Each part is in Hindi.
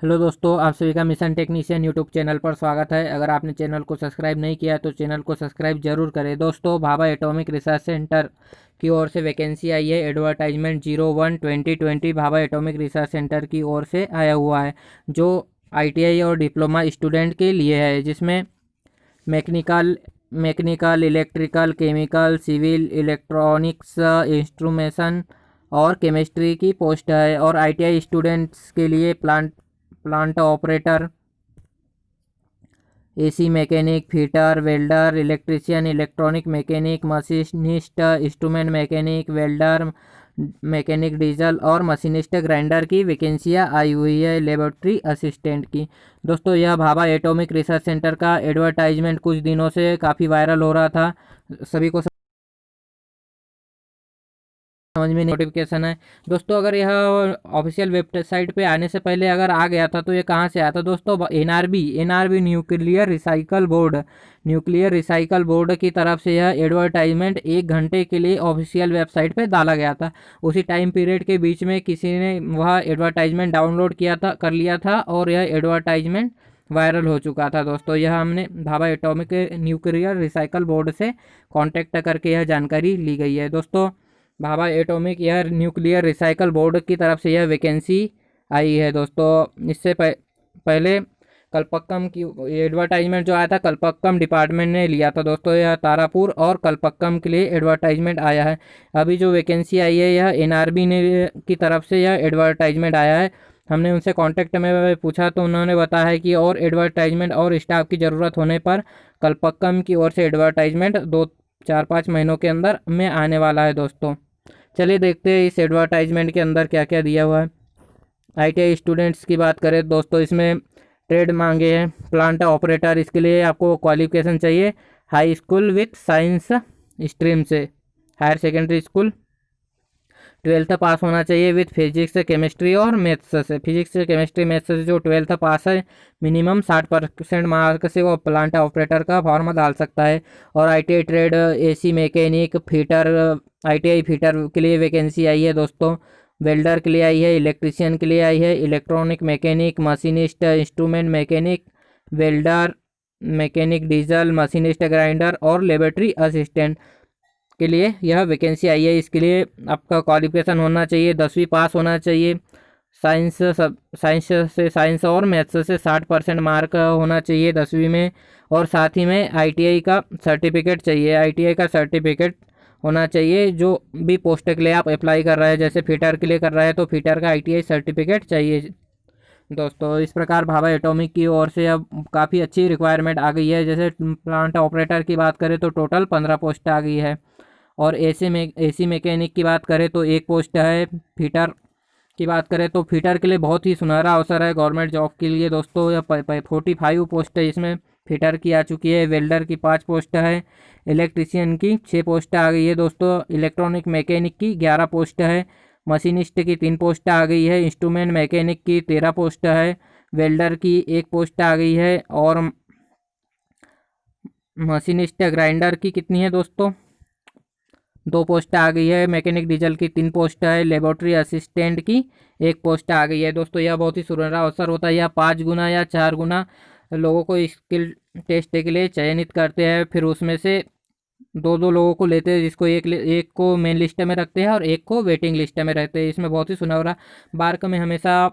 हेलो दोस्तों, आप सभी का मिशन टेक्नीशियन यूट्यूब चैनल पर स्वागत है। अगर आपने चैनल को सब्सक्राइब नहीं किया तो चैनल को सब्सक्राइब जरूर करें। दोस्तों, भाभा एटॉमिक रिसर्च सेंटर की ओर से वैकेंसी आई है। Advertisement 01/2020 Bhabha atomic research centre की ओर से आया हुआ है, जो आईटीआई और डिप्लोमा स्टूडेंट के लिए है, जिसमें mechanical, electrical, chemical, civil, electronics, instrumentation और केमिस्ट्री की पोस्ट है। और आईटीआई स्टूडेंट्स के लिए plant operator, AC mechanic, fitter, welder, electrician, electronic mechanic, machinist, instrument mechanic, welder mechanic, diesel और मशीनिस्ट ग्राइंडर की वैकेंसियाँ आई हुई है। लेबोरेटरी असिस्टेंट की। दोस्तों, यह भाभा एटॉमिक रिसर्च सेंटर का एडवर्टाइजमेंट कुछ दिनों से काफ़ी वायरल हो रहा था। सभी को समझ में नोटिफिकेशन है। दोस्तों, अगर यह ऑफिशियल वेबसाइट पे आने से पहले अगर आ गया था तो ये कहाँ से आया था दोस्तों? एनआरबी न्यूक्लियर रिसाइकल बोर्ड की तरफ से यह एडवर्टाइजमेंट 1 घंटे के लिए ऑफिशियल वेबसाइट पे डाला गया था। उसी टाइम पीरियड के बीच में किसी ने वह एडवर्टाइजमेंट डाउनलोड कर लिया था और यह एडवर्टाइजमेंट वायरल हो चुका था। दोस्तों, यह हमने Bhabha atomic nuclear recycle board से कांटेक्ट करके यह जानकारी ली गई है। दोस्तों, Bhabha atomic air nuclear recycle board की तरफ से यह वैकेंसी आई है। दोस्तों, इससे पहले कलपक्कम की एडवर्टाइजमेंट जो आया था, कलपक्कम डिपार्टमेंट ने लिया था। दोस्तों, यह तारापुर और कलपक्कम के लिए एडवर्टाइजमेंट आया है। अभी जो वैकेंसी आई है यह एनआरबी ने की तरफ से यह एडवर्टाइजमेंट आया है। हमने उनसे कांटेक्ट में पूछा तो उन्होंने बताया है कि और एडवर्टाइजमेंट और स्टाफ की ज़रूरत होने पर कलपक्कम की ओर से एडवर्टाइजमेंट 2-4-5 महीनों के अंदर में आने वाला है। दोस्तों, चलिए देखते हैं इस एडवर्टाइजमेंट के अंदर क्या क्या दिया हुआ है। आईटीआई स्टूडेंट्स की बात करें दोस्तों, इसमें ट्रेड मांगे हैं। प्लांट ऑपरेटर, इसके लिए आपको क्वालिफिकेशन चाहिए high school with science stream से, हायर सेकेंडरी स्कूल 12th पास होना चाहिए विथ फिजिक्स, केमिस्ट्री और मैथ्स से। फिजिक्स, केमिस्ट्री, मैथ्स से जो 12th पास है मिनिमम 60% मार्क से वो प्लांट ऑपरेटर का फॉर्म डाल सकता है। और ITI trade, AC mechanic, fitter, ITI fitter के लिए वैकेंसी आई है। दोस्तों, वेल्डर के लिए आई है, इलेक्ट्रीशियन के लिए आई है, electronic mechanic, machinist, instrument mechanic, welder mechanic, diesel, machinist grinder और लेबोरेटरी असिस्टेंट के लिए यह वैकेंसी आई है। इसके लिए आपका क्वालिफिकेशन होना चाहिए 10वीं पास होना चाहिए। साइंस और मैथ्स से 60% मार्क होना चाहिए 10वीं में। और साथ ही में आईटीआई का सर्टिफिकेट चाहिए। आईटीआई का सर्टिफिकेट होना चाहिए। जो भी पोस्ट के लिए आप अप्लाई कर रहे हैं, जैसे फिटर के लिए कर रहे हैं तो फिटर का आईटीआई सर्टिफिकेट चाहिए। दोस्तों, इस प्रकार भाभा एटॉमिक की ओर से अब काफ़ी अच्छी रिक्वायरमेंट आ गई है। जैसे प्लांट ऑपरेटर की बात करें तो टोटल 15 पोस्ट आ गई है। और एसी मैकेनिक की बात करें तो 1 पोस्ट है। फिटर की बात करें तो फिटर के लिए बहुत ही सुनहरा अवसर है गवर्नमेंट जॉब के लिए। दोस्तों, यह 45 पोस्ट है, इसमें फिटर की आ चुकी है। वेल्डर की 5 पोस्ट है। इलेक्ट्रीशियन की 6 पोस्ट आ गई है। दोस्तों, इलेक्ट्रॉनिक मैकेनिक की 11 पोस्ट है। मशीनिस्ट की 3 पोस्ट आ गई है। इंस्ट्रूमेंट मैकेनिक की 13 पोस्ट है। वेल्डर की 1 पोस्ट आ गई है। और मशीनिस्ट ग्राइंडर की कितनी है दोस्तों? 2 पोस्ट आ गई है। मैकेनिक डीजल की 3 पोस्ट है। लेबोरेटरी असिस्टेंट की 1 पोस्ट आ गई है। दोस्तों, यह बहुत ही सुनहरा अवसर होता है। यह 5 गुना या 4 गुना लोगों को स्किल टेस्ट के लिए चयनित करते हैं। फिर उसमें से दो दो लोगों को लेते हैं, जिसको एक को मेन लिस्ट में रखते हैं और एक को वेटिंग लिस्ट में रहते हैं। इसमें बहुत ही सुनहरा, बार्क में हमेशा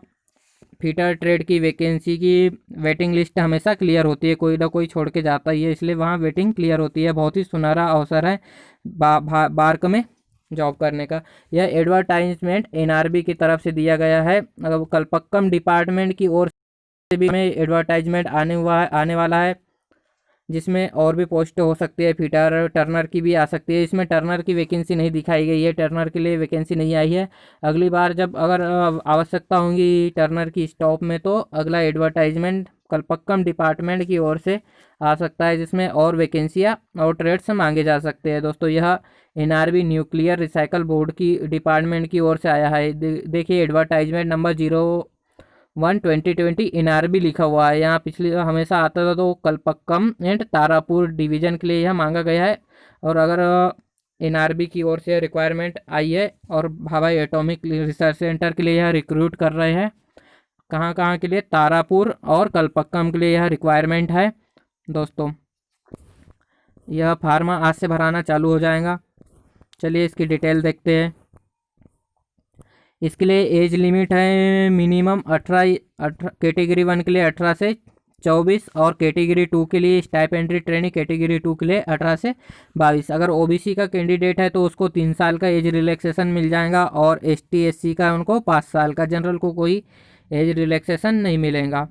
फीटर ट्रेड की वैकेंसी की वेटिंग लिस्ट हमेशा क्लियर होती है। कोई ना कोई छोड़ के जाता ही है, इसलिए वहाँ वेटिंग क्लियर होती है। बहुत ही सुनहरा अवसर है बार्क में जॉब करने का। यह एडवर्टाइजमेंट एनआरबी की तरफ से दिया गया है। कलपक्कम डिपार्टमेंट की ओर से भी हमें एडवर्टाइजमेंट आने वाला है, जिसमें और भी पोस्ट हो सकती है। फिटर, टर्नर की भी आ सकती है। इसमें टर्नर की वैकेंसी नहीं दिखाई गई है। टर्नर के लिए वैकेंसी नहीं आई है। अगली बार जब अगर आवश्यकता होगी टर्नर की स्टॉप में तो अगला एडवर्टाइजमेंट कलपक्कम डिपार्टमेंट की ओर से आ सकता है, जिसमें और वैकेंसियाँ और ट्रेड्स मांगे जा सकते हैं। दोस्तों, यह एनआरबी न्यूक्लियर रिसाइकल बोर्ड की डिपार्टमेंट की ओर से आया है। देखिए, एडवर्टाइजमेंट नंबर 01/2020 एनआरबी लिखा हुआ है। यहाँ पिछली हमेशा आता था तो कलपक्कम एंड तारापुर डिवीजन के लिए यह मांगा गया है। और अगर एनआरबी की ओर से रिक्वायरमेंट आई है और भाभा एटॉमिक रिसर्च सेंटर के लिए यह रिक्रूट कर रहे हैं, कहाँ कहाँ के लिए, तारापुर और कल्पक्कम के लिए यह रिक्वायरमेंट है दोस्तों। यह फार्मा आज से भराना चालू हो जाएगा। चलिए इसकी डिटेल देखते हैं। इसके लिए एज लिमिट है मिनिमम 18 कैटेगरी 1 के लिए 18 से 24 और कैटेगरी 2 के लिए स्टाइपेंड्री ट्रेनिंग कैटेगरी 2 के लिए 18 से 22। अगर ओबीसी का कैंडिडेट है तो उसको 3 साल का एज रिलैक्सेशन मिल जाएगा और एसटी एससी का उनको 5 साल का। जनरल को कोई एज रिलैक्सेशन नहीं मिलेगा।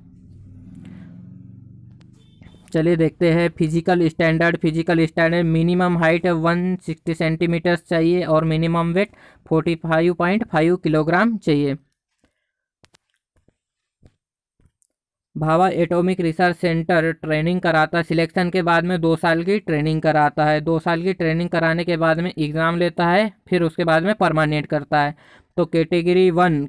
चलिए देखते हैं physical standard minimum height 160 centimetres चाहिए और मिनिमम वेट 45.5 किलोग्राम चाहिए। Bhabha atomic research centre training कराता है। सिलेक्शन के बाद में 2 साल की ट्रेनिंग कराता है। 2 साल की ट्रेनिंग कराने के बाद में एग्ज़ाम लेता है, फिर उसके बाद में परमानेंट करता है। तो कैटेगरी 1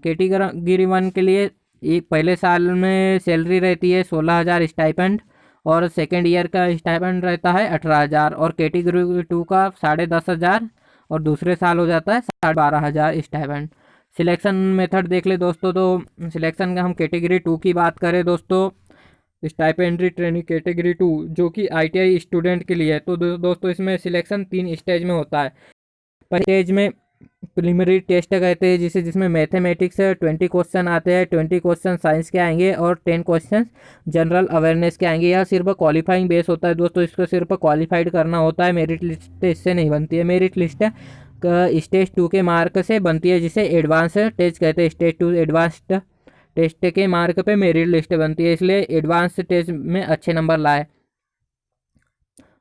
के लिए एक पहले साल में सैलरी रहती है 16,000 स्टाइपेंड और सेकेंड ईयर का स्टाइपेंड रहता है 18,000 और कैटेगरी 2 का 10,500 और दूसरे साल हो जाता है 12,500 स्टाइपेंड। सिलेक्शन मेथड देख ले दोस्तों। तो सिलेक्शन का हम कैटेगरी 2 की बात करें दोस्तों, स्टाइपेंड्री ट्रेनिंग कैटेगरी 2 जो कि आईटीआई स्टूडेंट के लिए है। तो दोस्तों इसमें सिलेक्शन 3 स्टेज में होता है। पहले स्टेज में प्रीलिमिनरी टेस्ट कहते हैं जिसमें मैथमेटिक्स 20 क्वेश्चन आते हैं, 20 क्वेश्चन साइंस के आएंगे और 10 क्वेश्चन जनरल अवेयरनेस के आएंगे। यह सिर्फ क्वालिफाइंग बेस होता है दोस्तों, इसको सिर्फ क्वालिफाइड करना होता है। मेरिट लिस्ट इससे नहीं बनती है। मेरिट लिस्ट स्टेज 2 के मार्क से बनती है जिसे एडवांस टेस्ट कहते हैं। स्टेज 2 एडवांस्ड टेस्ट के मार्क पे मेरिट लिस्ट बनती है, इसलिए एडवांस टेस्ट में अच्छे नंबर लाए।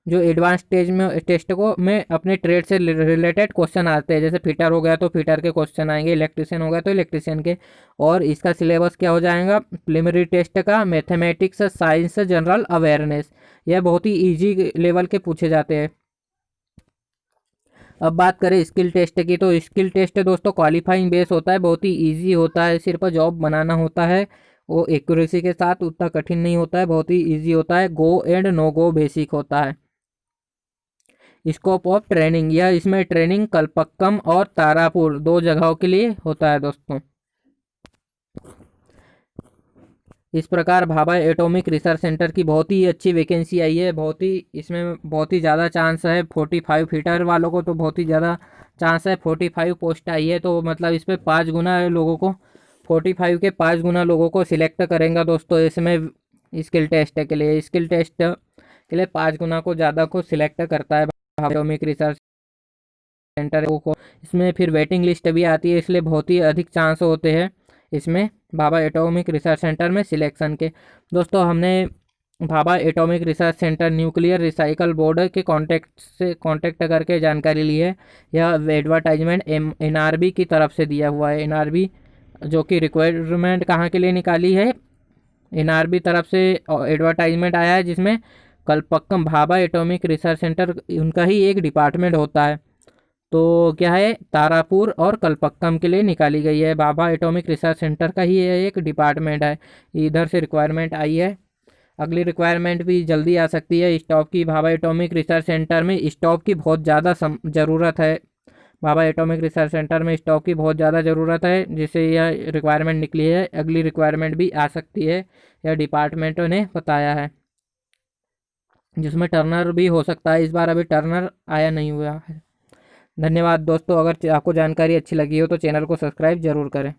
जो एडवांस टेस्ट को में अपने ट्रेड से रिलेटेड क्वेश्चन आते हैं, जैसे फिटर हो गया तो फिटर के क्वेश्चन आएंगे, इलेक्ट्रिशियन हो गया तो इलेक्ट्रिशियन के। और इसका सिलेबस क्या हो जाएगा, प्रीलिमिनरी टेस्ट का मैथमेटिक्स साइंस जनरल अवेयरनेस, यह बहुत ही ईजी लेवल के पूछे जाते हैं। अब बात करें स्किल टेस्ट की, तो स्किल टेस्ट दोस्तों क्वालिफाइंग बेस होता है, बहुत ही इजी होता है, सिर्फ जॉब बनाना होता है। वो एक्यूरेसी के साथ उतना कठिन नहीं होता है, बहुत ही इजी होता है। Go and no go basic होता है। स्कोप ऑफ ट्रेनिंग, यह इसमें ट्रेनिंग कल्पक्कम और तारापुर 2 जगहों के लिए होता है दोस्तों। इस प्रकार भाभा एटॉमिक रिसर्च सेंटर की बहुत ही अच्छी वैकेंसी आई है। इसमें बहुत ही ज़्यादा चांस है। 45 फीटर वालों को तो बहुत ही ज़्यादा चांस है। 45 पोस्ट आई है तो मतलब इस पर 5 गुना लोगों को, 45 के 5 गुना लोगों को सिलेक्ट करेंगे दोस्तों इसमें स्किल टेस्ट के लिए। स्किल टेस्ट के लिए 5 गुना को ज़्यादा को सिलेक्ट करता है भाभा एटॉमिक रिसर्च सेंटर को। इसमें फिर वेटिंग लिस्ट भी आती है, इसलिए बहुत ही अधिक चांस होते हैं इसमें भाभा एटॉमिक रिसर्च सेंटर में सिलेक्शन के। दोस्तों हमने Bhabha atomic research centre nuclear recycle board के कांटेक्ट करके जानकारी ली है। यह एडवर्टाइजमेंट एनआरबी की तरफ से दिया हुआ है। एनआरबी जो कि रिक्वायरमेंट कहाँ के लिए निकाली है, एनआरबी तरफ से एडवर्टाइजमेंट आया है जिसमें Kalpakkam Bhabha atomic research centre उनका ही एक डिपार्टमेंट होता है। तो क्या है, तारापुर और कल्पक्कम के लिए निकाली गई है। भाभा एटॉमिक रिसर्च सेंटर का ही एक डिपार्टमेंट है, इधर से रिक्वायरमेंट आई है। अगली रिक्वायरमेंट भी जल्दी आ सकती है स्टॉफ की। भाभा एटॉमिक रिसर्च सेंटर में स्टॉफ की बहुत ज़्यादा ज़रूरत है। भाभा एटॉमिक रिसर्च सेंटर में स्टॉफ की बहुत ज़्यादा ज़रूरत है, जिससे यह रिक्वायरमेंट निकली है। अगली रिक्वायरमेंट भी आ सकती है, यह डिपार्टमेंटों ने बताया है, जिसमें टर्नर भी हो सकता है। इस बार अभी टर्नर आया नहीं हुआ है। धन्यवाद दोस्तों। अगर आपको जानकारी अच्छी लगी हो तो चैनल को सब्सक्राइब जरूर करें।